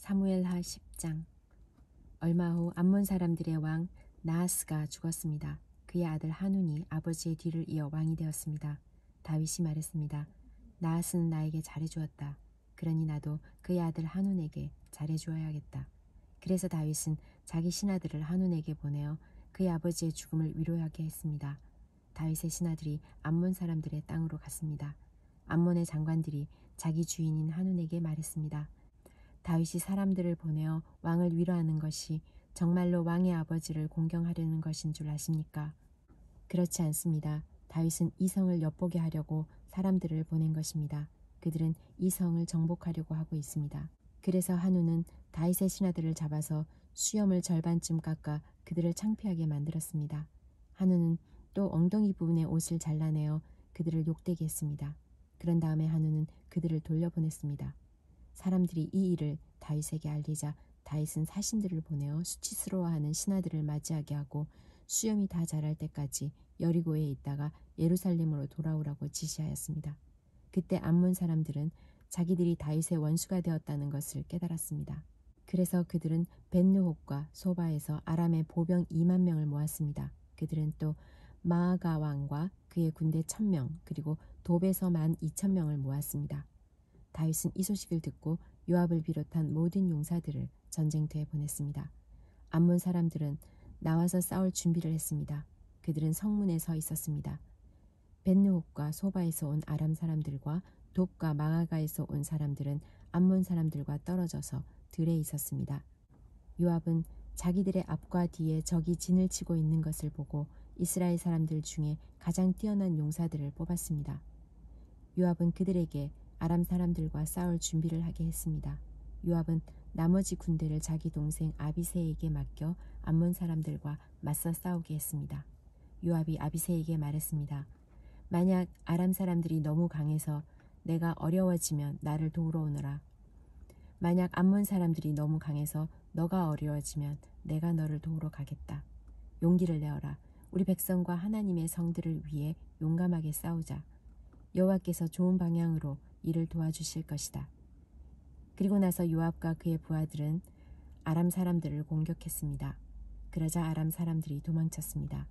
사무엘하 10장. 얼마 후 암몬 사람들의 왕 나하스가 죽었습니다. 그의 아들 하눈이 아버지의 뒤를 이어 왕이 되었습니다. 다윗이 말했습니다. 나하스는 나에게 잘해주었다. 그러니 나도 그의 아들 하눈에게 잘해주어야겠다. 그래서 다윗은 자기 신하들을 하눈에게 보내어 그의 아버지의 죽음을 위로하게 했습니다. 다윗의 신하들이 암몬 사람들의 땅으로 갔습니다. 암몬의 장관들이 자기 주인인 하눈에게 말했습니다. 다윗이 사람들을 보내어 왕을 위로하는 것이 정말로 왕의 아버지를 공경하려는 것인 줄 아십니까? 그렇지 않습니다. 다윗은 이 성을 엿보게 하려고 사람들을 보낸 것입니다. 그들은 이 성을 정복하려고 하고 있습니다. 그래서 한우는 다윗의 신하들을 잡아서 수염을 절반쯤 깎아 그들을 창피하게 만들었습니다. 한우는 또 엉덩이 부분의 옷을 잘라내어 그들을 욕되게 했습니다. 그런 다음에 한우는 그들을 돌려보냈습니다. 사람들이 이 일을 다윗에게 알리자 다윗은 사신들을 보내어 수치스러워하는 신하들을 맞이하게 하고 수염이 다 자랄 때까지 여리고에 있다가 예루살렘으로 돌아오라고 지시하였습니다. 그때 암몬 사람들은 자기들이 다윗의 원수가 되었다는 것을 깨달았습니다. 그래서 그들은 벳느홉과 소바에서 아람의 보병 2만 명을 모았습니다. 그들은 또 마아가 왕과 그의 군대 1000명 그리고 돕에서 12,000명을 모았습니다. 다윗은 이 소식을 듣고 요압을 비롯한 모든 용사들을 전쟁터에 보냈습니다. 암몬 사람들은 나와서 싸울 준비를 했습니다. 그들은 성문에 서 있었습니다. 벳느홉과 소바에서 온 아람 사람들과 돕과 마아가에서 온 사람들은 암몬 사람들과 떨어져서 들에 있었습니다. 요압은 자기들의 앞과 뒤에 적이 진을 치고 있는 것을 보고 이스라엘 사람들 중에 가장 뛰어난 용사들을 뽑았습니다. 요압은 그들에게 아람 사람들과 싸울 준비를 하게 했습니다. 요압은 나머지 군대를 자기 동생 아비새에게 맡겨 암몬 사람들과 맞서 싸우게 했습니다. 요압이 아비새에게 말했습니다. 만약 아람 사람들이 너무 강해서 내가 어려워지면 나를 도우러 오너라. 만약 암몬 사람들이 너무 강해서 너가 어려워지면 내가 너를 도우러 가겠다. 용기를 내어라. 우리 백성과 하나님의 성들을 위해 용감하게 싸우자. 여호와께서 좋은 방향으로 이를 도와주실 것이다. 그리고 나서 요압과 그의 부하들은 아람 사람들을 공격했습니다. 그러자 아람 사람들이 도망쳤습니다.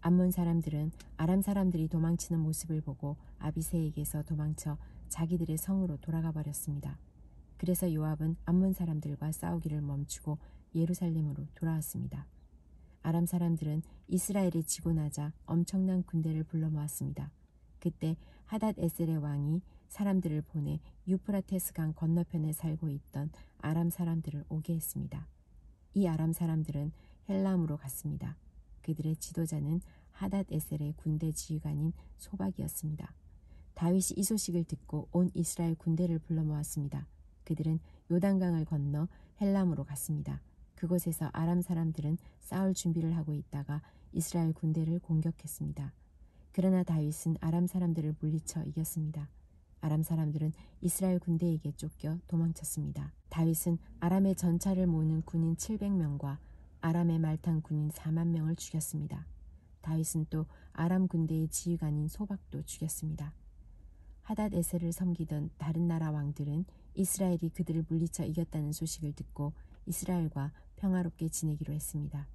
암몬 사람들은 아람 사람들이 도망치는 모습을 보고 아비새에게서 도망쳐 자기들의 성으로 돌아가 버렸습니다. 그래서 요압은 암몬 사람들과 싸우기를 멈추고 예루살렘으로 돌아왔습니다. 아람 사람들은 이스라엘이 지고 나자 엄청난 군대를 불러 모았습니다. 그때 하닷 에셀의 왕이 사람들을 보내 유프라테스 강 건너편에 살고 있던 아람 사람들을 오게 했습니다. 이 아람 사람들은 헬람으로 갔습니다. 그들의 지도자는 하닷 에셀의 군대 지휘관인 소박이었습니다. 다윗이 이 소식을 듣고 온 이스라엘 군대를 불러 모았습니다. 그들은 요단강을 건너 헬람으로 갔습니다. 그곳에서 아람 사람들은 싸울 준비를 하고 있다가 이스라엘 군대를 공격했습니다. 그러나 다윗은 아람 사람들을 물리쳐 이겼습니다. 아람 사람들은 이스라엘 군대에게 쫓겨 도망쳤습니다. 다윗은 아람의 전차를 모으는 군인 700명과 아람의 말탄 군인 4만 명을 죽였습니다. 다윗은 또 아람 군대의 지휘관인 소박도 죽였습니다. 하닷 에셀을 섬기던 다른 나라 왕들은 이스라엘이 그들을 물리쳐 이겼다는 소식을 듣고 이스라엘과 평화롭게 지내기로 했습니다.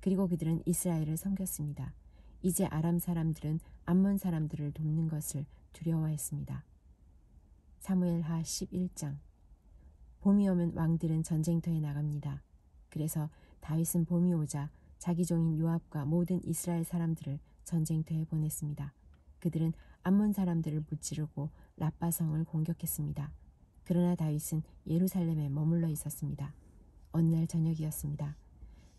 그리고 그들은 이스라엘을 섬겼습니다. 이제 아람 사람들은 암몬 사람들을 돕는 것을 두려워했습니다. 사무엘하 11장. 봄이 오면 왕들은 전쟁터에 나갑니다. 그래서 다윗은 봄이 오자 자기 종인 요압과 모든 이스라엘 사람들을 전쟁터에 보냈습니다. 그들은 암몬 사람들을 무찌르고 라빠성을 공격했습니다. 그러나 다윗은 예루살렘에 머물러 있었습니다. 어느 날 저녁이었습니다.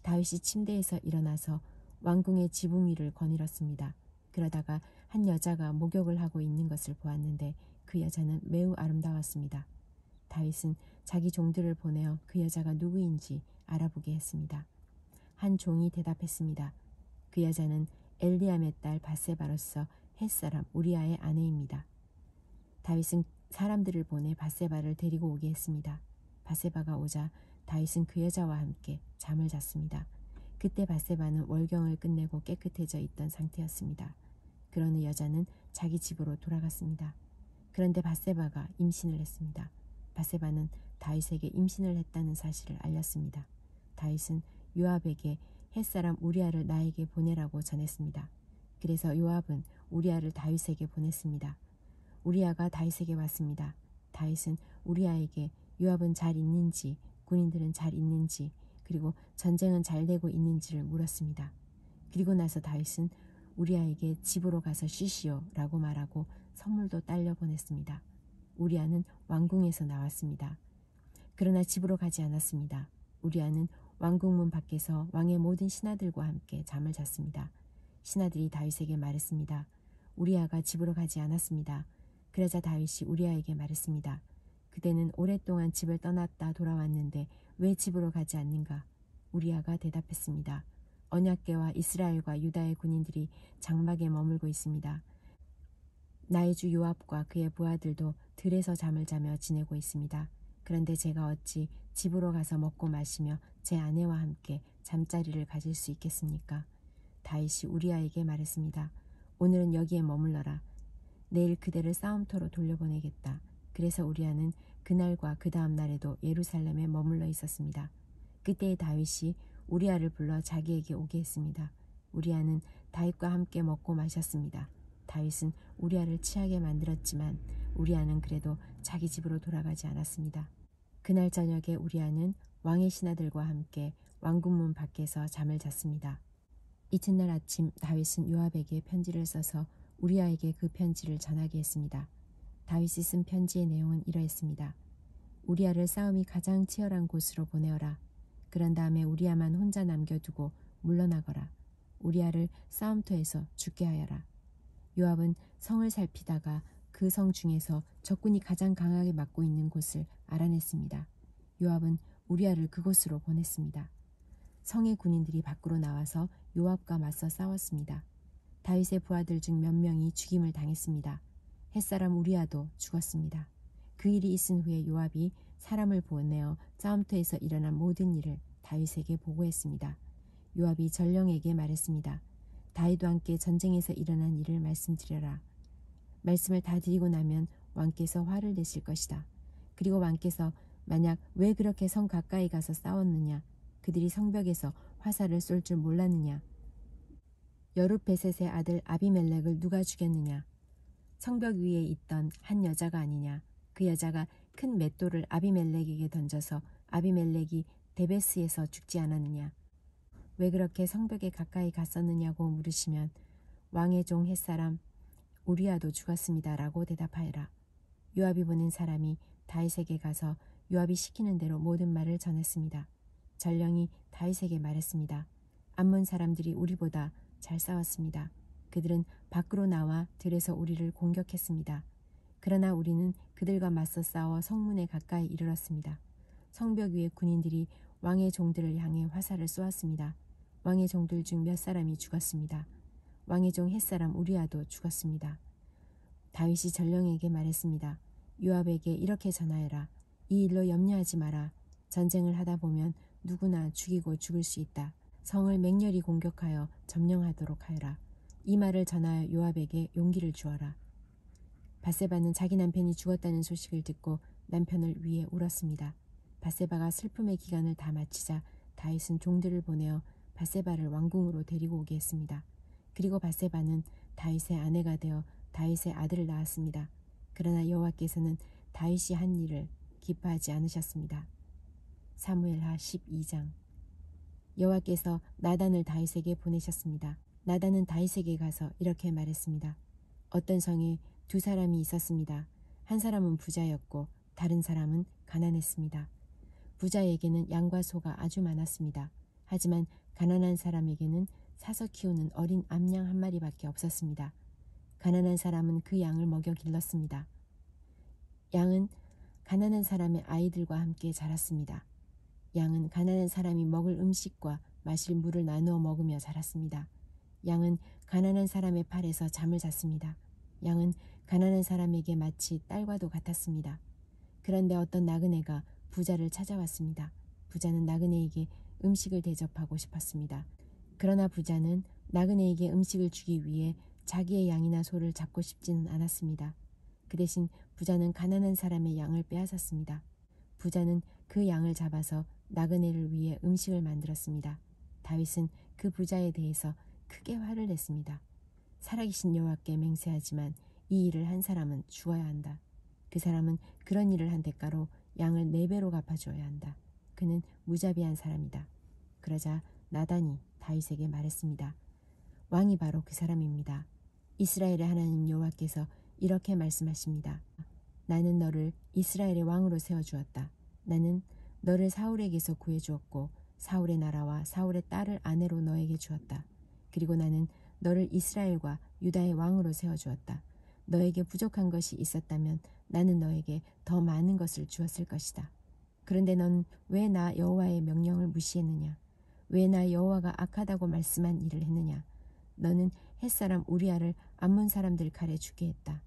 다윗이 침대에서 일어나서 왕궁의 지붕 위를 거닐었습니다. 그러다가 한 여자가 목욕을 하고 있는 것을 보았는데 그 여자는 매우 아름다웠습니다. 다윗은 자기 종들을 보내어 그 여자가 누구인지 알아보게 했습니다. 한 종이 대답했습니다. 그 여자는 엘리암의 딸 밧세바로서 햇사람 우리아의 아내입니다. 다윗은 사람들을 보내 밧세바를 데리고 오게 했습니다. 밧세바가 오자 다윗은 그 여자와 함께 잠을 잤습니다. 그때 밧세바는 월경을 끝내고 깨끗해져 있던 상태였습니다. 그러는 여자는 자기 집으로 돌아갔습니다. 그런데 밧세바가 임신을 했습니다. 밧세바는 다윗에게 임신을 했다는 사실을 알렸습니다. 다윗은 요압에게 햇사람 우리아를 나에게 보내라고 전했습니다. 그래서 요압은 우리아를 다윗에게 보냈습니다. 우리아가 다윗에게 왔습니다. 다윗은 우리아에게 요압은 잘 있는지, 군인들은 잘 있는지, 그리고 전쟁은 잘 되고 있는지를 물었습니다. 그리고 나서 다윗은 우리아에게 집으로 가서 쉬시오 라고 말하고 선물도 딸려 보냈습니다. 우리아는 왕궁에서 나왔습니다. 그러나 집으로 가지 않았습니다. 우리아는 왕궁문 밖에서 왕의 모든 신하들과 함께 잠을 잤습니다. 신하들이 다윗에게 말했습니다. 우리아가 집으로 가지 않았습니다. 그러자 다윗이 우리아에게 말했습니다. 그대는 오랫동안 집을 떠났다 돌아왔는데 왜 집으로 가지 않는가? 우리아가 대답했습니다. 언약궤와 이스라엘과 유다의 군인들이 장막에 머물고 있습니다. 나의 주 요압과 그의 부하들도 들에서 잠을 자며 지내고 있습니다. 그런데 제가 어찌 집으로 가서 먹고 마시며 제 아내와 함께 잠자리를 가질 수 있겠습니까? 다윗이 우리아에게 말했습니다. 오늘은 여기에 머물러라. 내일 그대를 싸움터로 돌려보내겠다. 그래서 우리아는 그날과 그 다음 날에도 예루살렘에 머물러 있었습니다. 그때의 다윗이 우리아를 불러 자기에게 오게 했습니다. 우리아는 다윗과 함께 먹고 마셨습니다. 다윗은 우리아를 취하게 만들었지만 우리아는 그래도 자기 집으로 돌아가지 않았습니다. 그날 저녁에 우리아는 왕의 신하들과 함께 왕궁문 밖에서 잠을 잤습니다. 이튿날 아침 다윗은 요압에게 편지를 써서 우리아에게 그 편지를 전하게 했습니다. 다윗이 쓴 편지의 내용은 이러했습니다. 우리아를 싸움이 가장 치열한 곳으로 보내어라. 그런 다음에 우리아만 혼자 남겨두고 물러나거라. 우리아를 싸움터에서 죽게 하여라. 요압은 성을 살피다가 그 성 중에서 적군이 가장 강하게 막고 있는 곳을 알아냈습니다. 요압은 우리아를 그곳으로 보냈습니다. 성의 군인들이 밖으로 나와서 요압과 맞서 싸웠습니다. 다윗의 부하들 중 몇 명이 죽임을 당했습니다. 햇사람 우리아도 죽었습니다. 그 일이 있은 후에 요압이 사람을 보내어 싸움터에서 일어난 모든 일을 다윗에게 보고했습니다. 요압이 전령에게 말했습니다. 다윗과 함께 전쟁에서 일어난 일을 말씀드려라. 말씀을 다 드리고 나면 왕께서 화를 내실 것이다. 그리고 왕께서 만약 왜 그렇게 성 가까이 가서 싸웠느냐, 그들이 성벽에서 화살을 쏠 줄 몰랐느냐, 여룻베셋의 아들 아비멜렉을 누가 죽였느냐, 성벽 위에 있던 한 여자가 아니냐, 그 여자가 큰 맷돌을 아비멜렉에게 던져서 아비멜렉이 데베스에서 죽지 않았느냐, 왜 그렇게 성벽에 가까이 갔었느냐고 물으시면 왕의 종 햇사람 우리아도 죽었습니다 라고 대답하여라. 요압이 보낸 사람이 다윗에게 가서 요압이 시키는 대로 모든 말을 전했습니다. 전령이 다윗에게 말했습니다. 암몬 사람들이 우리보다 잘 싸웠습니다. 그들은 밖으로 나와 들에서 우리를 공격했습니다. 그러나 우리는 그들과 맞서 싸워 성문에 가까이 이르렀습니다. 성벽 위에 군인들이 왕의 종들을 향해 화살을 쏘았습니다. 왕의 종들 중 몇 사람이 죽었습니다. 왕의 종 햇사람 우리아도 죽었습니다. 다윗이 전령에게 말했습니다. 요압에게 이렇게 전하여라. 이 일로 염려하지 마라. 전쟁을 하다 보면 누구나 죽이고 죽을 수 있다. 성을 맹렬히 공격하여 점령하도록 하여라. 이 말을 전하여 요압에게 용기를 주어라. 밧세바는 자기 남편이 죽었다는 소식을 듣고 남편을 위해 울었습니다. 밧세바가 슬픔의 기간을 다 마치자 다윗은 종들을 보내어 밧세바를 왕궁으로 데리고 오게 했습니다. 그리고 밧세바는 다윗의 아내가 되어 다윗의 아들을 낳았습니다. 그러나 여호와께서는 다윗이 한 일을 기뻐하지 않으셨습니다. 사무엘하 12장. 여호와께서 나단을 다윗에게 보내셨습니다. 나단은 다윗에게 가서 이렇게 말했습니다. 어떤 성에 두 사람이 있었습니다. 한 사람은 부자였고 다른 사람은 가난했습니다. 부자에게는 양과 소가 아주 많았습니다. 하지만 가난한 사람에게는 사서 키우는 어린 암양 한 마리밖에 없었습니다. 가난한 사람은 그 양을 먹여 길렀습니다. 양은 가난한 사람의 아이들과 함께 자랐습니다. 양은 가난한 사람이 먹을 음식과 마실 물을 나누어 먹으며 자랐습니다. 양은 가난한 사람의 팔에서 잠을 잤습니다. 양은 가난한 사람에게 마치 딸과도 같았습니다. 그런데 어떤 나그네가 부자를 찾아왔습니다. 부자는 나그네에게 음식을 대접하고 싶었습니다. 그러나 부자는 나그네에게 음식을 주기 위해 자기의 양이나 소를 잡고 싶지는 않았습니다. 그 대신 부자는 가난한 사람의 양을 빼앗았습니다. 부자는 그 양을 잡아서 나그네를 위해 음식을 만들었습니다. 다윗은 그 부자에 대해서 크게 화를 냈습니다. 살아계신 여호와께 맹세하지만 이 일을 한 사람은 죽어야 한다. 그 사람은 그런 일을 한 대가로 양을 4배로 갚아줘야 한다. 그는 무자비한 사람이다. 그러자 나단이 다윗에게 말했습니다. 왕이 바로 그 사람입니다. 이스라엘의 하나님 여호와께서 이렇게 말씀하십니다. 나는 너를 이스라엘의 왕으로 세워주었다. 나는 너를 사울에게서 구해주었고 사울의 나라와 사울의 딸을 아내로 너에게 주었다. 그리고 나는 너를 이스라엘과 유다의 왕으로 세워주었다. 너에게 부족한 것이 있었다면 나는 너에게 더 많은 것을 주었을 것이다. 그런데 넌 왜 나 여호와의 명령을 무시했느냐? 왜 나 여호와가 악하다고 말씀한 일을 했느냐? 너는 햇사람 우리아를 암몬 사람들 칼에 죽게 했다.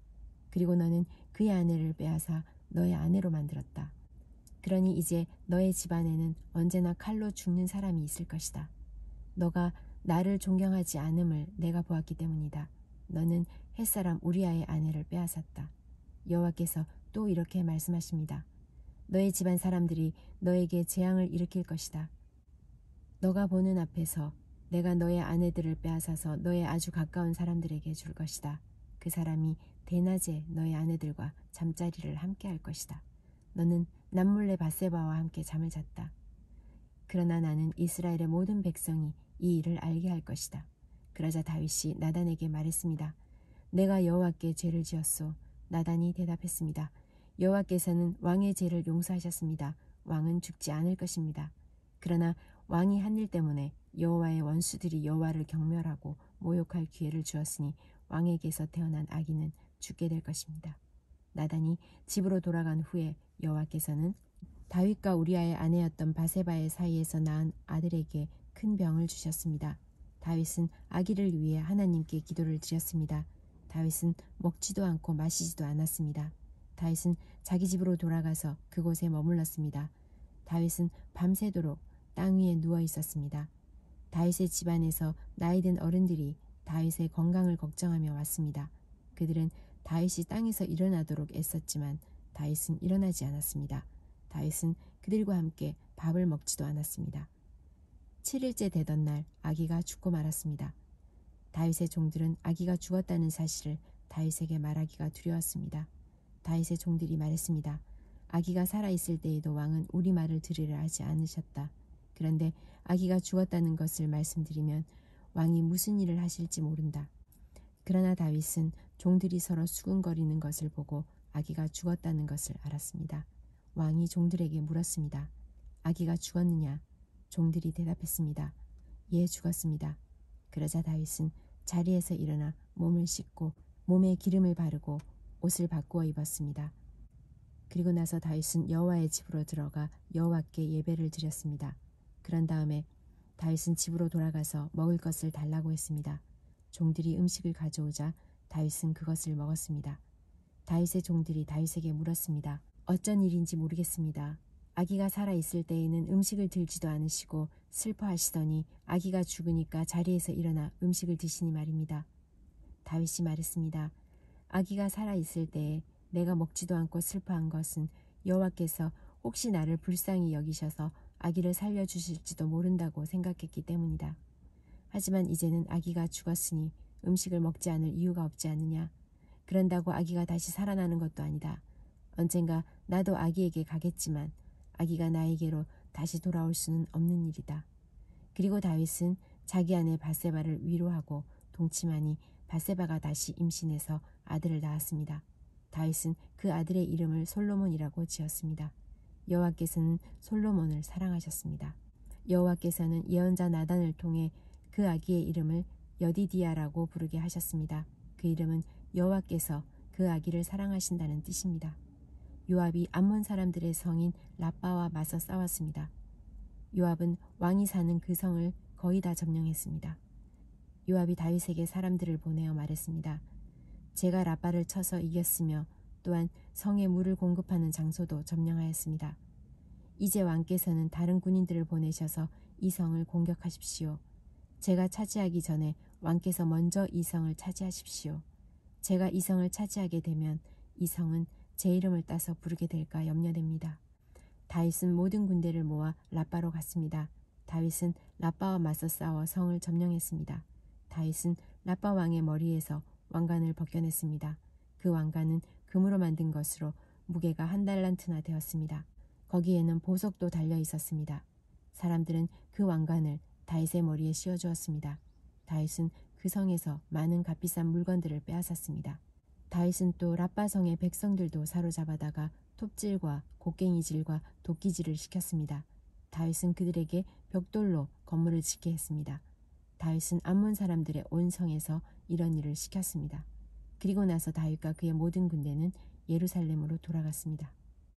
그리고 너는 그의 아내를 빼앗아 너의 아내로 만들었다. 그러니 이제 너의 집안에는 언제나 칼로 죽는 사람이 있을 것이다. 너가 나를 존경하지 않음을 내가 보았기 때문이다. 너는 햇사람 우리아의 아내를 빼앗았다. 여호와께서 또 이렇게 말씀하십니다. 너의 집안 사람들이 너에게 재앙을 일으킬 것이다. 너가 보는 앞에서 내가 너의 아내들을 빼앗아서 너의 아주 가까운 사람들에게 줄 것이다. 그 사람이 대낮에 너의 아내들과 잠자리를 함께 할 것이다. 너는 남몰래 밧세바와 함께 잠을 잤다. 그러나 나는 이스라엘의 모든 백성이 이 일을 알게 할 것이다. 그러자 다윗이 나단에게 말했습니다. 내가 여호와께 죄를 지었소. 나단이 대답했습니다. 여호와께서는 왕의 죄를 용서하셨습니다. 왕은 죽지 않을 것입니다. 그러나 왕이 한 일 때문에 여호와의 원수들이 여호와를 경멸하고 모욕할 기회를 주었으니 왕에게서 태어난 아기는 죽게 될 것입니다. 나단이 집으로 돌아간 후에 여호와께서는 다윗과 우리아의 아내였던 바세바의 사이에서 낳은 아들에게 큰 병을 주셨습니다. 다윗은 아기를 위해 하나님께 기도를 드렸습니다. 다윗은 먹지도 않고 마시지도 않았습니다. 다윗은 자기 집으로 돌아가서 그곳에 머물렀습니다. 다윗은 밤새도록 땅 위에 누워 있었습니다. 다윗의 집안에서 나이든 어른들이 다윗의 건강을 걱정하며 왔습니다. 그들은 다윗이 땅에서 일어나도록 애썼지만 다윗은 일어나지 않았습니다. 다윗은 그들과 함께 밥을 먹지도 않았습니다. 7일째 되던 날 아기가 죽고 말았습니다. 다윗의 종들은 아기가 죽었다는 사실을 다윗에게 말하기가 두려웠습니다. 다윗의 종들이 말했습니다. 아기가 살아있을 때에도 왕은 우리 말을 들으려 하지 않으셨다. 그런데 아기가 죽었다는 것을 말씀드리면 왕이 무슨 일을 하실지 모른다. 그러나 다윗은 종들이 서로 수군거리는 것을 보고 아기가 죽었다는 것을 알았습니다. 왕이 종들에게 물었습니다. 아기가 죽었느냐? 종들이 대답했습니다. 예, 죽었습니다. 그러자 다윗은 자리에서 일어나 몸을 씻고 몸에 기름을 바르고 옷을 바꾸어 입었습니다. 그리고 나서 다윗은 여호와의 집으로 들어가 여호와께 예배를 드렸습니다. 그런 다음에 다윗은 집으로 돌아가서 먹을 것을 달라고 했습니다. 종들이 음식을 가져오자 다윗은 그것을 먹었습니다. 다윗의 종들이 다윗에게 물었습니다. 어쩐 일인지 모르겠습니다. 아기가 살아있을 때에는 음식을 들지도 않으시고 슬퍼하시더니 아기가 죽으니까 자리에서 일어나 음식을 드시니 말입니다. 다윗이 말했습니다. 아기가 살아있을 때에 내가 먹지도 않고 슬퍼한 것은 여호와께서 혹시 나를 불쌍히 여기셔서 아기를 살려주실지도 모른다고 생각했기 때문이다. 하지만 이제는 아기가 죽었으니 음식을 먹지 않을 이유가 없지 않느냐. 그런다고 아기가 다시 살아나는 것도 아니다. 언젠가 나도 아기에게 가겠지만 아기가 나에게로 다시 돌아올 수는 없는 일이다. 그리고 다윗은 자기 아내 밧세바를 위로하고 동침하니 밧세바가 다시 임신해서 아들을 낳았습니다. 다윗은 그 아들의 이름을 솔로몬이라고 지었습니다. 여호와께서는 솔로몬을 사랑하셨습니다. 여호와께서는 예언자 나단을 통해 그 아기의 이름을 여디디아라고 부르게 하셨습니다. 그 이름은 여호와께서 그 아기를 사랑하신다는 뜻입니다. 요압이 암몬 사람들의 성인 라빠와 맞서 싸웠습니다. 요압은 왕이 사는 그 성을 거의 다 점령했습니다. 요압이 다윗에게 사람들을 보내어 말했습니다. 제가 라빠를 쳐서 이겼으며 또한 성에 물을 공급하는 장소도 점령하였습니다. 이제 왕께서는 다른 군인들을 보내셔서 이 성을 공격하십시오. 제가 차지하기 전에 왕께서 먼저 이 성을 차지하십시오. 제가 이 성을 차지하게 되면 이 성은 제 이름을 따서 부르게 될까 염려됩니다. 다윗은 모든 군대를 모아 라빠로 갔습니다. 다윗은 라빠와 맞서 싸워 성을 점령했습니다. 다윗은 라빠 왕의 머리에서 왕관을 벗겨냈습니다. 그 왕관은 금으로 만든 것으로 무게가 1달란트나 되었습니다. 거기에는 보석도 달려 있었습니다. 사람들은 그 왕관을 다윗의 머리에 씌워주었습니다. 다윗은 그 성에서 많은 값비싼 물건들을 빼앗았습니다. 다윗은 또 라빠 성의 백성들도 사로잡아다가 톱질과 곡괭이질과 도끼질을 시켰습니다. 다윗은 그들에게 벽돌로 건물을 짓게 했습니다. 다윗은 암몬 사람들의 온 성에서 이런 일을 시켰습니다. 그리고 나서 다윗과 그의 모든 군대는 예루살렘으로 돌아갔습니다.